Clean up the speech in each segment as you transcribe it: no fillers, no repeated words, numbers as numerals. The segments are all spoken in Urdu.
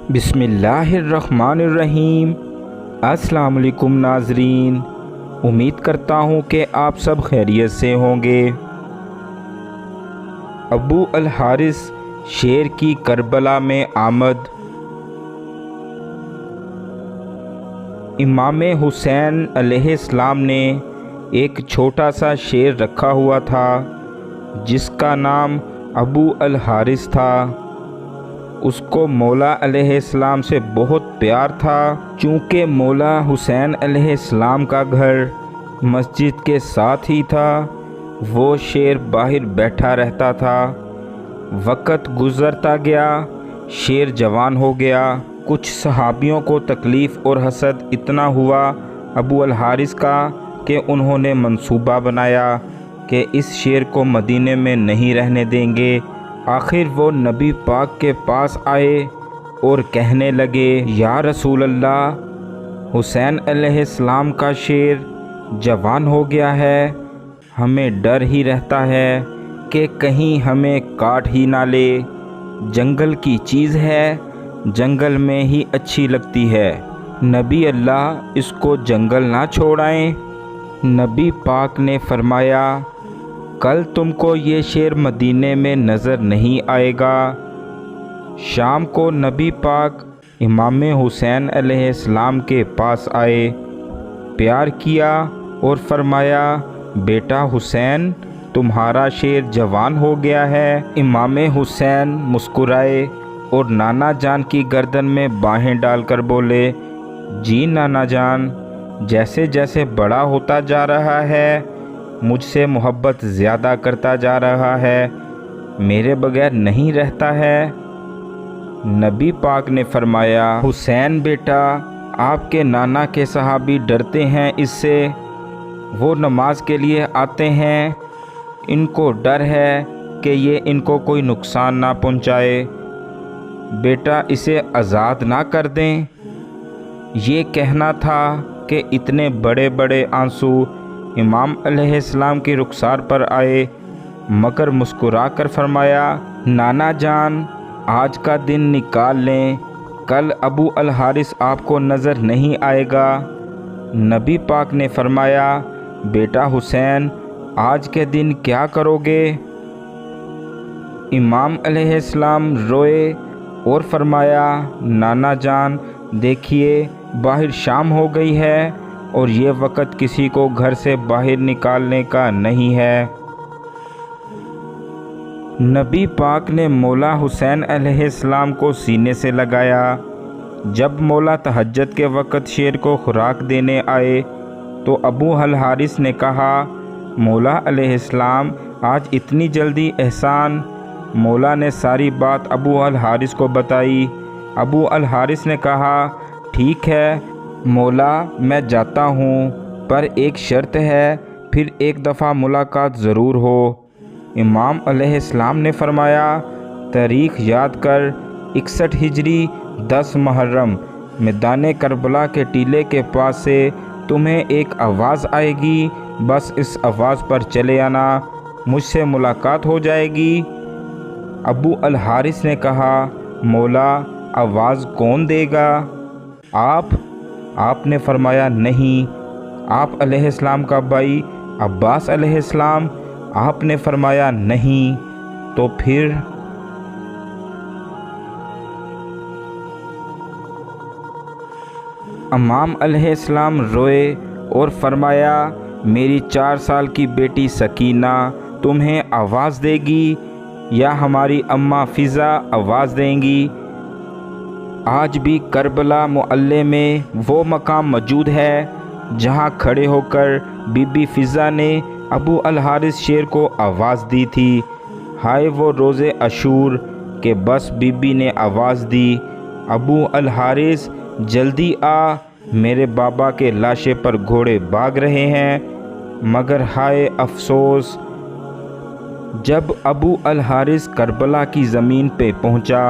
بسم اللہ الرحمن الرحیم۔ السلام علیکم ناظرین، امید کرتا ہوں کہ آپ سب خیریت سے ہوں گے۔ ابو الحارث شیر کی کربلا میں آمد۔ امام حسین علیہ السلام نے ایک چھوٹا سا شیر رکھا ہوا تھا جس کا نام ابو الحارث تھا۔ اس کو مولا علیہ السلام سے بہت پیار تھا، چونکہ مولا حسین علیہ السلام کا گھر مسجد کے ساتھ ہی تھا۔ وہ شیر باہر بیٹھا رہتا تھا۔ وقت گزرتا گیا، شیر جوان ہو گیا۔ کچھ صحابیوں کو تکلیف اور حسد اتنا ہوا ابو الحارث کا کہ انہوں نے منصوبہ بنایا کہ اس شیر کو مدینے میں نہیں رہنے دیں گے۔ آخر وہ نبی پاک کے پاس آئے اور کہنے لگے، یا رسول اللہ، حسین علیہ السلام کا شیر جوان ہو گیا ہے، ہمیں ڈر ہی رہتا ہے کہ کہیں ہمیں کاٹ ہی نہ لے۔ جنگل کی چیز ہے، جنگل میں ہی اچھی لگتی ہے، نبی اللہ اس کو جنگل نہ چھوڑائیں۔ نبی پاک نے فرمایا، کل تم کو یہ شیر مدینے میں نظر نہیں آئے گا۔ شام کو نبی پاک امام حسین علیہ السلام کے پاس آئے، پیار کیا اور فرمایا، بیٹا حسین، تمہارا شیر جوان ہو گیا ہے۔ امام حسین مسکرائے اور نانا جان کی گردن میں باہیں ڈال کر بولے، جی نانا جان، جیسے جیسے بڑا ہوتا جا رہا ہے مجھ سے محبت زیادہ کرتا جا رہا ہے، میرے بغیر نہیں رہتا ہے۔ نبی پاک نے فرمایا، حسین بیٹا، آپ کے نانا کے صحابی ڈرتے ہیں اس سے، وہ نماز کے لیے آتے ہیں، ان کو ڈر ہے کہ یہ ان کو کوئی نقصان نہ پہنچائے، بیٹا اسے آزاد نہ کر دیں۔ یہ کہنا تھا کہ اتنے بڑے بڑے آنسو امام علیہ السلام کی رخسار پر آئے، مگر مسکرا کر فرمایا، نانا جان، آج کا دن نکال لیں، کل ابو الحارث آپ کو نظر نہیں آئے گا۔ نبی پاک نے فرمایا، بیٹا حسین، آج کے دن کیا کرو گے؟ امام علیہ السلام روئے اور فرمایا، نانا جان، دیکھیے باہر شام ہو گئی ہے اور یہ وقت کسی کو گھر سے باہر نکالنے کا نہیں ہے۔ نبی پاک نے مولا حسین علیہ السلام کو سینے سے لگایا۔ جب مولا تہجد کے وقت شیر کو خوراک دینے آئے تو ابو الحارث نے کہا، مولا علیہ السلام، آج اتنی جلدی احسان؟ مولا نے ساری بات ابو الحارث کو بتائی۔ ابو الحارث نے کہا، ٹھیک ہے مولا، میں جاتا ہوں، پر ایک شرط ہے، پھر ایک دفعہ ملاقات ضرور ہو۔ امام علیہ السلام نے فرمایا، تاریخ یاد کر، 61 ہجری 10 محرم، میدان کربلا کے ٹیلے کے پاس سے تمہیں ایک آواز آئے گی، بس اس آواز پر چلے آنا، مجھ سے ملاقات ہو جائے گی۔ ابو الحارث نے کہا، مولا، آواز کون دے گا؟ آپ نے فرمایا، نہیں، آپ علیہ السلام کا بھائی عباس علیہ السلام؟ آپ نے فرمایا، نہیں، تو پھر؟ امام علیہ السلام روئے اور فرمایا، میری 4 سال کی بیٹی سکینہ تمہیں آواز دے گی یا ہماری اماں فضا آواز دیں گی؟ آج بھی کربلا معلی میں وہ مقام موجود ہے جہاں کھڑے ہو کر بی بی فضا نے ابو الحارث شیر کو آواز دی تھی۔ ہائے وہ روز عاشور کہ بس بی بی نے آواز دی، ابو الحارث جلدی آ، میرے بابا کے لاشے پر گھوڑے بھاگ رہے ہیں۔ مگر ہائے افسوس، جب ابو الحارث کربلا کی زمین پہ پہنچا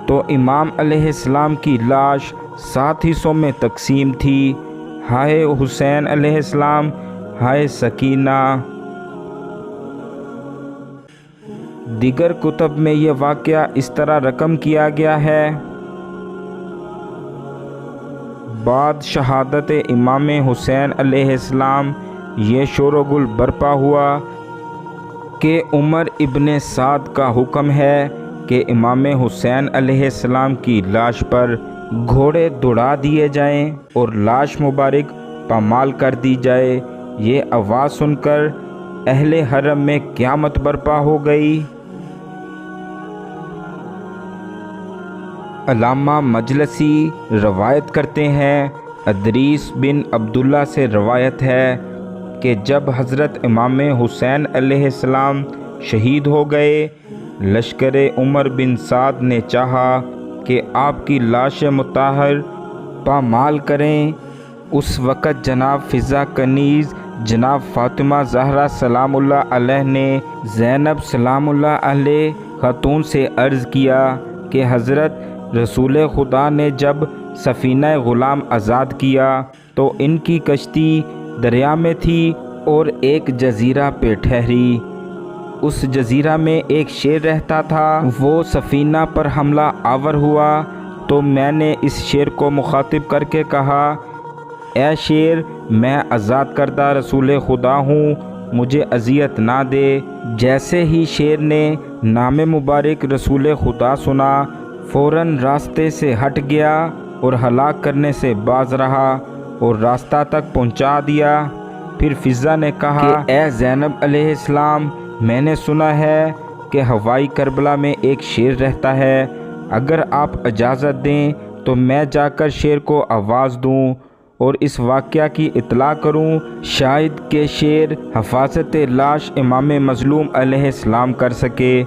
تو امام علیہ السلام کی لاش 7 حصوں میں تقسیم تھی۔ ہائے حسین علیہ السلام، ہائے سکینہ۔ دیگر کتب میں یہ واقعہ اس طرح رقم کیا گیا ہے، بعد شہادت امام حسین علیہ السلام یہ شور و گل برپا ہوا کہ عمر ابن سعد کا حکم ہے کہ امام حسین علیہ السلام کی لاش پر گھوڑے دوڑا دیے جائیں اور لاش مبارک پامال کر دی جائے۔ یہ آواز سن کر اہل حرم میں قیامت برپا ہو گئی۔ علامہ مجلسی روایت کرتے ہیں، ادریس بن عبداللہ سے روایت ہے کہ جب حضرت امام حسین علیہ السلام شہید ہو گئے، لشکر عمر بن سعد نے چاہا کہ آپ کی لاش مطہر پامال کریں۔ اس وقت جناب فضہ کنیز جناب فاطمہ زہرا سلام اللہ علیہ نے زینب سلام اللہ علیہ خاتون سے عرض کیا کہ حضرت رسول خدا نے جب سفینہ غلام آزاد کیا تو ان کی کشتی دریا میں تھی اور ایک جزیرہ پہ ٹھہری۔ اس جزیرہ میں ایک شیر رہتا تھا، وہ سفینہ پر حملہ آور ہوا تو میں نے اس شیر کو مخاطب کر کے کہا، اے شیر، میں آزاد کردہ رسول خدا ہوں، مجھے اذیت نہ دے۔ جیسے ہی شیر نے نام مبارک رسول خدا سنا، فوراً راستے سے ہٹ گیا اور ہلاک کرنے سے باز رہا اور راستہ تک پہنچا دیا۔ پھر فضہ نے کہا کہ اے زینب علیہ السلام، میں نے سنا ہے کہ ہوائی کربلا میں ایک شیر رہتا ہے، اگر آپ اجازت دیں تو میں جا کر شیر کو آواز دوں اور اس واقعہ کی اطلاع کروں، شاید کہ شیر حفاظت لاش امام مظلوم علیہ السلام کر سکے۔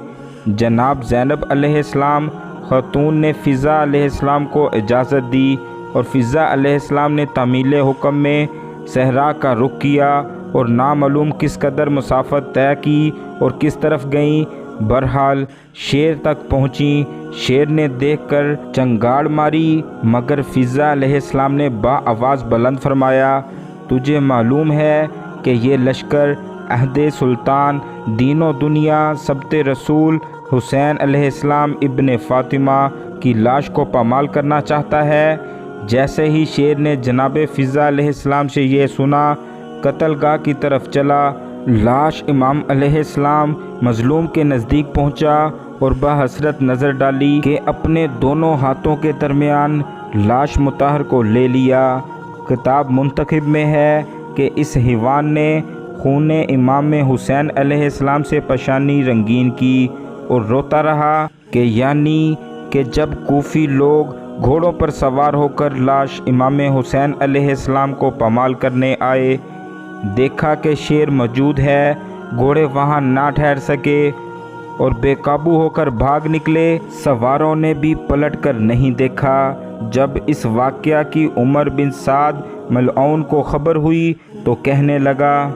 جناب زینب علیہ السلام خاتون نے فضہ علیہ السلام کو اجازت دی اور فضہ علیہ السلام نے تعمیل حکم میں صحرا کا رخ کیا اور نامعلوم کس قدر مسافت طے کی اور کس طرف گئیں۔ بہرحال شیر تک پہنچیں۔ شیر نے دیکھ کر چنگاڑ ماری، مگر فضہ علیہ السلام نے با آواز بلند فرمایا، تجھے معلوم ہے کہ یہ لشکر عہد سلطان دین و دنیا سبت رسول حسین علیہ السلام ابن فاطمہ کی لاش کو پامال کرنا چاہتا ہے۔ جیسے ہی شیر نے جناب فضہ علیہ السلام سے یہ سنا، قتل گاہ کی طرف چلا۔ لاش امام علیہ السلام مظلوم کے نزدیک پہنچا اور بحسرت نظر ڈالی کہ اپنے دونوں ہاتھوں کے درمیان لاش مطہر کو لے لیا۔ کتاب منتخب میں ہے کہ اس حیوان نے خون امام حسین علیہ السلام سے پیشانی رنگین کی اور روتا رہا کہ یعنی کہ جب کوفی لوگ گھوڑوں پر سوار ہو کر لاش امام حسین علیہ السلام کو پامال کرنے آئے، دیکھا کہ شیر موجود ہے، گھوڑے وہاں نہ ٹھہر سکے اور بے قابو ہو کر بھاگ نکلے۔ سواروں نے بھی پلٹ کر نہیں دیکھا۔ جب اس واقعہ کی عمر بن سعد ملعون کو خبر ہوئی تو کہنے لگا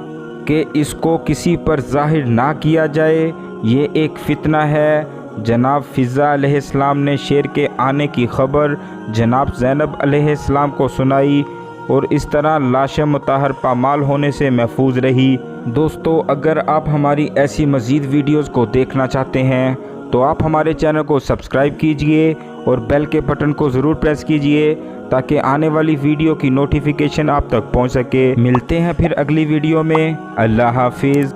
کہ اس کو کسی پر ظاہر نہ کیا جائے، یہ ایک فتنہ ہے۔ جناب فضہ علیہ السلام نے شیر کے آنے کی خبر جناب زینب علیہ السلام کو سنائی اور اس طرح لاش مطہر پامال ہونے سے محفوظ رہی۔ دوستو، اگر آپ ہماری ایسی مزید ویڈیوز کو دیکھنا چاہتے ہیں تو آپ ہمارے چینل کو سبسکرائب کیجئے اور بیل کے بٹن کو ضرور پریس کیجئے تاکہ آنے والی ویڈیو کی نوٹیفیکیشن آپ تک پہنچ سکے۔ ملتے ہیں پھر اگلی ویڈیو میں۔ اللہ حافظ۔